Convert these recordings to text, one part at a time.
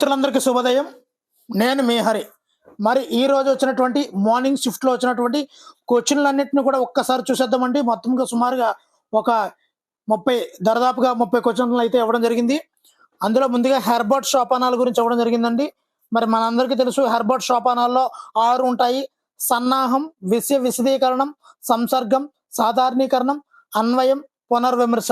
మిత్రులందరికీ శుభోదయం. నేను మీ హరి. మరి ఈ రోజు వచ్చినటువంటి మార్నింగ్ షిఫ్ట్‌లో వచ్చినటువంటి క్వెషన్‌లన్నిటిని కూడా ఒక్కసారి చూసేద్దామండి. మొత్తంగా సుమారుగా ఒక 30 దరిదాపుగా 30 క్వెషన్‌లయితే ఇవ్వడం జరిగింది. అందులో ముందుగా హెర్బర్ట్ సోపానాల గురించి ఇవ్వడం జరిగిందండి. మరి మనందరికీ తెలుసు హెర్బర్ట్ సోపానాల్లో 6 ఉంటాయి. సన్నాహం, విశదీకరణం, సంసర్గం, సాధారణీకరణం, అన్వయం, పునర్విమర్శ.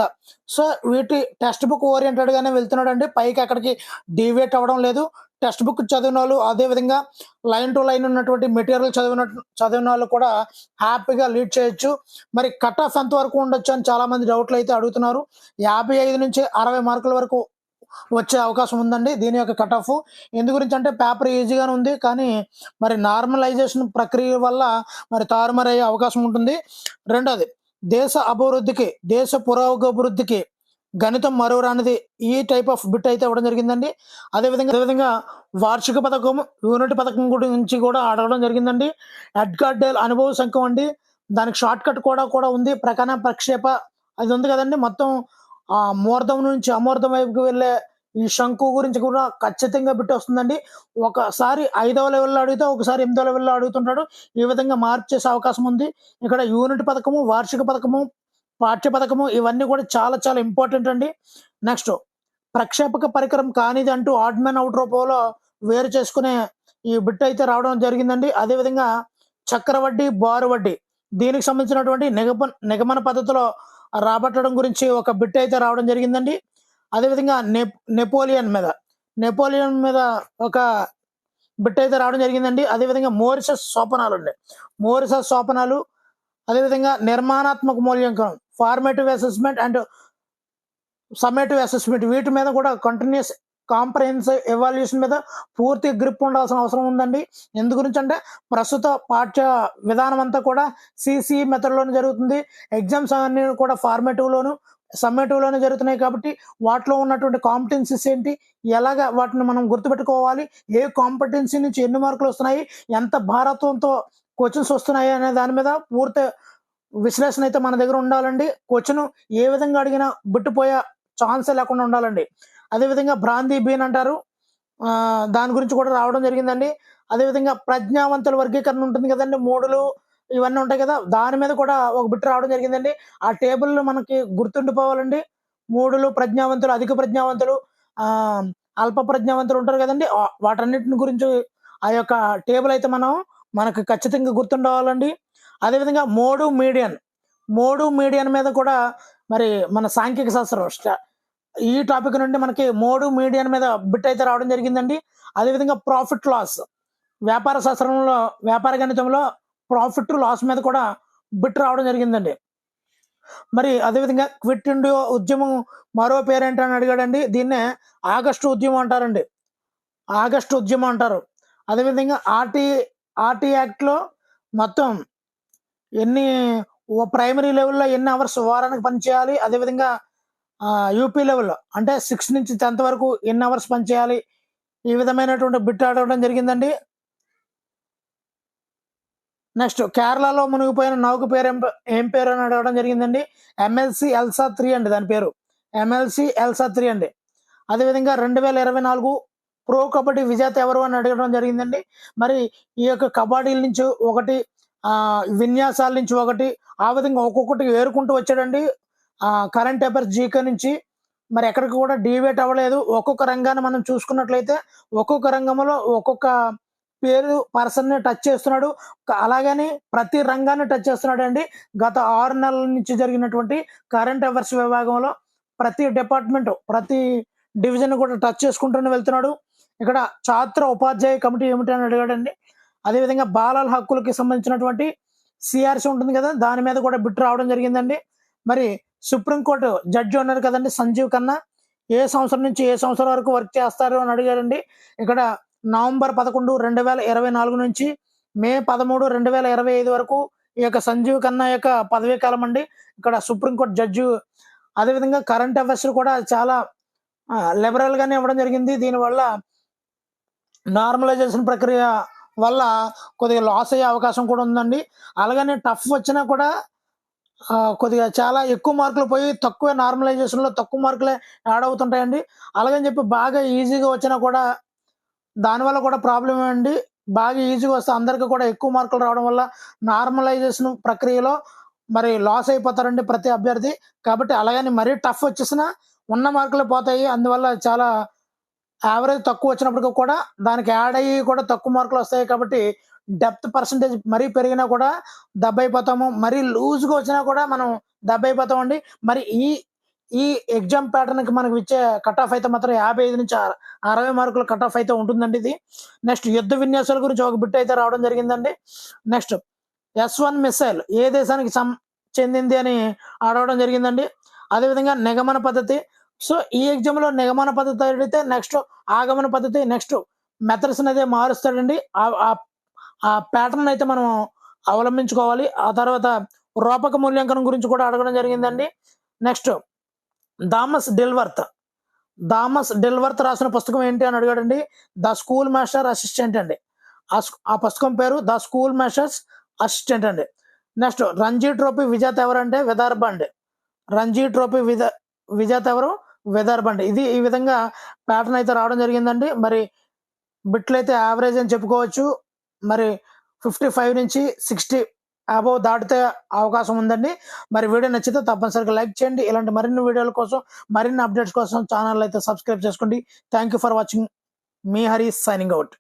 సో, వీటి టెక్స్ట్ బుక్ ఓరియెంటెడ్‌గానే వెళ్తున్నాడండి. పైకి ఎక్కడికి డీవియేట్ అవ్వడం లేదు. టెక్స్ట్ బుక్ చదివినోళ్ళు, అదేవిధంగా లైన్ టు లైన్ ఉన్నటువంటి మెటీరియల్ చదివినోళ్ళు కూడా హ్యాపీగా లీడ్ చేయొచ్చు. మరి కట్ ఆఫ్ ఎంత వరకు ఉండొచ్చు అని చాలామంది డౌట్‌లయితే అడుగుతున్నారు. 55-60 మార్కుల వరకు వచ్చే అవకాశం ఉందండి దీని యొక్క కట్ ఆఫ్. ఎందు గురించి అంటే పేపర్ ఈజీగానే ఉంది. కానీ మరి నార్మలైజేషన్ ప్రక్రియ వల్ల మరి తారుమారయ్యే అవకాశం ఉంటుంది. రెండోది, దేశ అభివృద్ధికి, దేశ పురోగభివృద్ధికి గణితం మరువరానిది. ఈ టైప్ ఆఫ్ బిట్ అయితే ఇవ్వడం జరిగిందండి. అదేవిధంగా వార్షిక పథకం, యూనిట్ పథకం గురించి కూడా అడగడం జరిగిందండి. ఎడ్గార్ డేల్ అనుభవ సంఖ్యం అండి. దానికి షార్ట్ కట్ కూడా ఉంది. ప్రకరణ ప్రక్షేప అది ఉంది కదండి. మొత్తం మూర్ధం నుంచి అమూర్ధం వైపుకి వెళ్ళే ఈ శంకు గురించి కూడా ఖచ్చితంగా బిట్ వస్తుందండి. ఒకసారి 5వ లెవెల్‌లో అడిగితే, ఒకసారి 8వ లెవెల్‌లో అడుగుతుంటాడు. ఈ విధంగా మార్చేసే అవకాశం ఉంది. ఇక్కడ యూనిట్ పథకము, వార్షిక పథకము, పాఠ్య పథకము ఇవన్నీ కూడా చాలా చాలా ఇంపార్టెంట్ అండి. నెక్స్ట్, ప్రక్షేపక పరికరం కానిది అంటూ ఆడ్ మ్యాన్ అవుట్ రూపంలో వేరు చేసుకునే ఈ బిట్ అయితే రావడం జరిగిందండి. అదేవిధంగా చక్రవడ్డీ, బారు వడ్డీ దీనికి సంబంధించినటువంటి నిగమన పద్ధతిలో రాబట్టడం గురించి ఒక బిట్ అయితే రావడం జరిగిందండి. అదేవిధంగా నెపోలియన్ మీద ఒక బిట్ అయితే రావడం జరిగిందండి. అదేవిధంగా మోరిసస్ సోపనాలు, అదేవిధంగా నిర్మాణాత్మక మూల్యాంకనం, formative assessment and summative assessment వీటి మీద కూడా కంటిన్యూస్ కాంప్రహెన్సివ్ ఎవాల్యుయేషన్ మీద పూర్తి గ్రిప్ ఉండాల్సిన అవసరం ఉందండి. ఎందు గురించి అంటే ప్రస్తుత పాఠ్య విధానం అంతా కూడా సిసి మెథడ్లోనే జరుగుతుంది. ఎగ్జామ్స్ అన్నీ కూడా ఫార్మేటివ్లోను, సమ్మేటివ్లోనే జరుగుతున్నాయి. కాబట్టి వాటిలో ఉన్నటువంటి కాంపిటెన్సీస్ ఏంటి, ఎలాగా వాటిని మనం గుర్తుపెట్టుకోవాలి, ఏ కాంపిటెన్సీ నుంచి ఎన్ని మార్కులు వస్తున్నాయి, ఎంత భారత్వంతో క్వశ్చన్స్ వస్తున్నాయి అనే దాని మీద పూర్తి విశ్లేషణ అయితే మన దగ్గర ఉండాలండి. క్వశ్చన్ ఏ విధంగా అడిగినా బిట్టుపోయే ఛాన్సే లేకుండా ఉండాలండి. అదేవిధంగా బ్రాందీ బీన్ అంటారు, దాని గురించి కూడా రావడం జరిగిందండి. అదేవిధంగా ప్రజ్ఞావంతుల వర్గీకరణ ఉంటుంది కదండి, మూడులు ఇవన్నీ ఉంటాయి కదా, దాని మీద కూడా ఒక బిట్ రావడం జరిగిందండి. ఆ టేబుల్ మనకి గుర్తుండిపోవాలండి. మూడులు, ప్రజ్ఞావంతులు, అధిక ప్రజ్ఞావంతులు, అల్ప ప్రజ్ఞావంతులు ఉంటారు కదండి, వాటన్నిటిని గురించి ఆ యొక్క టేబుల్ అయితే మనకు ఖచ్చితంగా గుర్తుండవాలండి. అదేవిధంగా మోడు మీడియన్ మీద కూడా మరి మన సాంఖ్యక శాస్త్రం ఈ టాపిక్ నుండి మనకి మోడు మీడియన్ మీద బిట్ అయితే రావడం జరిగిందండి. అదేవిధంగా ప్రాఫిట్ లాస్, వ్యాపార గణితంలో ప్రాఫిట్ లాస్ మీద కూడా బిట్ రావడం జరిగిందండి. మరి అదేవిధంగా క్విట్ ఇండియా ఉద్యమం మరో పేరేంటని అడిగాడండి. దీన్నే ఆగస్టు ఉద్యమం అంటారు. అదేవిధంగా ఆర్టీ యాక్ట్లో మొత్తం ప్రైమరీ లెవెల్లో ఎన్ని అవర్స్ వారానికి పనిచేయాలి, అదేవిధంగా యూపీ లెవెల్లో అంటే 6 నుంచి 10th వరకు ఎన్ని అవర్స్ పనిచేయాలి, ఈ విధమైనటువంటి బిట్ అడగడం జరిగిందండి. నెక్స్ట్, కేరళలో మునిగిపోయిన నౌక పేరు ఏం పేరు అని అడగడం జరిగిందండి. MLC ఎల్సా 3 అండి దాని పేరు. MLC ఎల్సా 3 అండి. అదేవిధంగా 2024 ప్రో కబడ్డీ విజేత ఎవరు అని అడగడం జరిగిందండి. మరి ఈ యొక్క కబడ్డీల నుంచి ఒకటి, విన్యాసాల నుంచి ఒకటి, ఆ విధంగా ఒక్కొక్కటి ఏరుకుంటూ వచ్చాడండి. కరెంట్ అఫైర్స్ జీకే నుంచి మరి ఎక్కడికి కూడా డీవియేట్ అవ్వలేదు. ఒక్కొక్క రంగాన్ని మనం చూసుకున్నట్లయితే ఒక్కొక్క రంగంలో ఒక్కొక్క పేరు పర్సన్ని టచ్ చేస్తున్నాడు. అలాగని ప్రతి రంగాన్ని టచ్ చేస్తున్నాడు అండి. గత 6 నెలల నుంచి జరిగినటువంటి కరెంట్ అఫైర్స్ విభాగంలో ప్రతి డిపార్ట్మెంట్, ప్రతి డివిజన్ కూడా టచ్ చేసుకుంటూనే వెళ్తున్నాడు. ఇక్కడ ఛాత్ర ఉపాధ్యాయ కమిటీ ఏమిటి అని అడిగాడండి. అదేవిధంగా బాలల హక్కులకి సంబంధించినటువంటి సిఆర్సి ఉంటుంది కదా, దాని మీద కూడా బిట్ రావడం జరిగిందండి. మరి సుప్రీంకోర్టు జడ్జి ఉన్నారు కదండి సంజీవ్ ఖన్నా, ఏ సంవత్సరం నుంచి ఏ సంవత్సరం వరకు వర్క్ చేస్తారు అని అడిగాడండి. ఇక్కడ నవంబర్ 11, 2024 నుంచి మే 13, 2025 వరకు ఈ యొక్క సంజీవ్ ఖన్నా యొక్క పదవీ కాలం అండి. ఇక్కడ సుప్రీంకోర్టు జడ్జి. అదేవిధంగా కరెంట్ అఫైర్స్ కూడా చాలా లిబరల్గానే ఇవ్వడం జరిగింది. దీనివల్ల నార్మలైజేషన్ ప్రక్రియ వల్ల కొద్దిగా లాస్ అయ్యే అవకాశం కూడా ఉందండి. అలాగనే టఫ్ వచ్చినా కూడా కొద్దిగా చాలా ఎక్కువ మార్కులు పోయి నార్మలైజేషన్లో తక్కువ మార్కులే యాడ్ అవుతుంటాయండి. అలాగని చెప్పి బాగా ఈజీగా వచ్చినా కూడా దానివల్ల కూడా ప్రాబ్లమ్ అండి. బాగా ఈజీగా వస్తే అందరికి కూడా ఎక్కువ మార్కులు రావడం వల్ల నార్మలైజేషన్ ప్రక్రియలో మరి లాస్ అయిపోతారండి ప్రతి అభ్యర్థి. కాబట్టి అలాగని మరీ టఫ్ వచ్చేసినా ఉన్న మార్కులే పోతాయి. అందువల్ల చాలా యావరేజ్ తక్కువ వచ్చినప్పటికి కూడా దానికి యాడ్ అయ్యి కూడా తక్కువ మార్కులు వస్తాయి. కాబట్టి డెప్త్ పర్సెంటేజ్ మరీ పెరిగినా కూడా దెబ్బైపోతాము. మరీ లూజ్‌గా వచ్చినా కూడా మనం దెబ్బైపోతామండి. మరి ఈ ఈ ఎగ్జామ్ ప్యాటర్న్‌కి మనకు ఇచ్చే కట్ ఆఫ్ అయితే మాత్రం 55-60 మార్కుల కట్ ఆఫ్ అయితే ఉంటుందండి ఇది. నెక్స్ట్ యుద్ధ విన్యాసాల గురించి ఒక బిట్ అయితే రావడం జరిగిందండి. నెక్స్ట్ ఎస్-1 మిస్సైల్ ఏ దేశానికి చెందింది అని అడగడం జరిగిందండి. అదేవిధంగా నిగమన పద్ధతి. సో, ఈ ఎగ్జామ్‌లో నిగమన పద్ధతి అడిగితే నెక్స్ట్ ఆగమన పద్ధతి, నెక్స్ట్ మెథడ్స్ అనేది మారుస్తాడండి. ఆహ్, ఆహ్, ఆ ప్యాటర్న్ అయితే మనం అవలంబించుకోవాలి. ఆ తర్వాత రూపక మూల్యాంకనం గురించి కూడా అడగడం జరిగిందండి. నెక్స్ట్ థామస్ డిల్వర్త్ రాసిన పుస్తకం ఏంటి అని అడిగాడండి. 'ద స్కూల్ మాస్టర్ అసిస్టెంట్' అండి. ఆ పుస్తకం పేరు 'ద స్కూల్ మాస్టర్స్ అసిస్టెంట్' అండి. నెక్స్ట్ రంజీ ట్రోఫీ విజేత ఎవరంటే విదర్భ అండి. రంజీ ట్రోఫీ విజేత ఎవరు? విదర్భ అండి. ఇది ఈ విధంగా ప్యాటర్న్ అయితే రావడం జరిగిందండి. మరి బిట్లయితే యావరేజ్ అని చెప్పుకోవచ్చు. మరి 55-60 అబోవ్ దాటితే అవకాశం ఉందండి. మరి వీడియో నచ్చితే తప్పనిసరిగా లైక్ చేయండి. ఇలాంటి మరిన్ని వీడియోల కోసం, మరిన్ని అప్డేట్స్ కోసం ఛానల్ అయితే సబ్స్క్రైబ్ చేసుకోండి. Thank you for watching. Me Hari signing out.